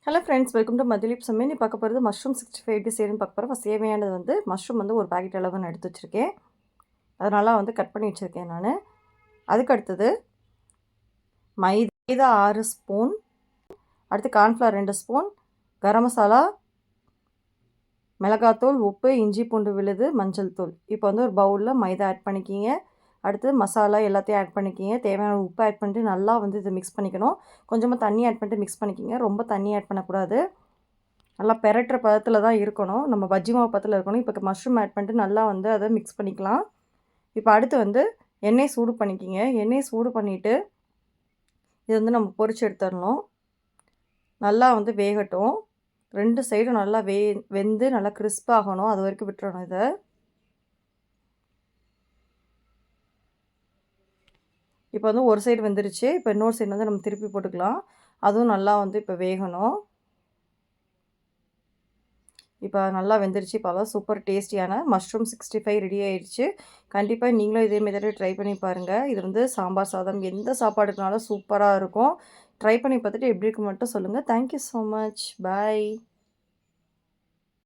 Hello friends, welcome to மதுலிப் சமையல். நீ பார்க்க போகிறது மஷ்ரூம் 65 எப்படி செய்யணும்னு பார்க்க போகிறோம். ஃபஸ்ட் தேவையானது வந்து மஷ்ரூம் வந்து ஒரு பாக்கெட் அளவு நான் எடுத்து வச்சுருக்கேன். அதனால் வந்து கட் பண்ணி வச்சுருக்கேன் நான். அதுக்கு அடுத்தது மைதா 6 ஸ்பூன், அடுத்து கார்ன்ஃப்ளவர் 2 ஸ்பூன், கரம் மசாலா, மிளகாத்தூள், உப்பு, இஞ்சி பூண்டு விழுது, மஞ்சள் தூள். இப்போ வந்து ஒரு பவுலில் மைதா ஆட் பண்ணிக்கிங்க. அடுத்து மசாலா எல்லாத்தையும் ஆட் பண்ணிக்கிங்க. தேவையான உப்பு ஆட் பண்ணிட்டு நல்லா வந்து இதை மிக்ஸ் பண்ணிக்கணும். கொஞ்சமாக தண்ணி ஆட் பண்ணிட்டு மிக்ஸ் பண்ணிக்கிங்க. ரொம்ப தண்ணி ஆட் பண்ணக்கூடாது. நல்லா பெரட்டுற பதத்தில் தான் இருக்கணும். நம்ம பஜ்ஜி மாவு பதத்தில் இருக்கணும். இப்போ மஷ்ரூம் ஆட் பண்ணிட்டு நல்லா வந்து அதை மிக்ஸ் பண்ணிக்கலாம். இப்போ அடுத்து வந்து எண்ணெய் சூடு பண்ணிக்கிங்க. எண்ணெய் சூடு பண்ணிவிட்டு இது வந்து நம்ம பொரிச்சு எடுத்துடணும். நல்லா வந்து வேகட்டும். 2 சைடும் நல்லா வெந்து நல்லா கிறிஸ்பாகணும். அது வரைக்கும் விட்டுறணும் இதை. இப்போ வந்து ஒரு சைடு வெந்துருச்சு. இப்போ இன்னொரு சைடு வந்து நம்ம திருப்பி போட்டுக்கலாம். அதுவும் நல்லா வந்து இப்போ வேகணும். இப்போ நல்லா வெந்துருச்சு. இப்போ அதான் சூப்பர் டேஸ்டியான மஷ்ரூம் 65 ரெடி ஆயிடுச்சு. கண்டிப்பாக நீங்களும் இதே மெத்தடை ட்ரை பண்ணி பாருங்கள். இது வந்து சாம்பார் சாதம் எந்த சாப்பாடுக்குனாலும் சூப்பராக இருக்கும். ட்ரை பண்ணி பார்த்துட்டு எப்படி இருக்கு மட்டும் சொல்லுங்கள். Thank you so much. பாய்.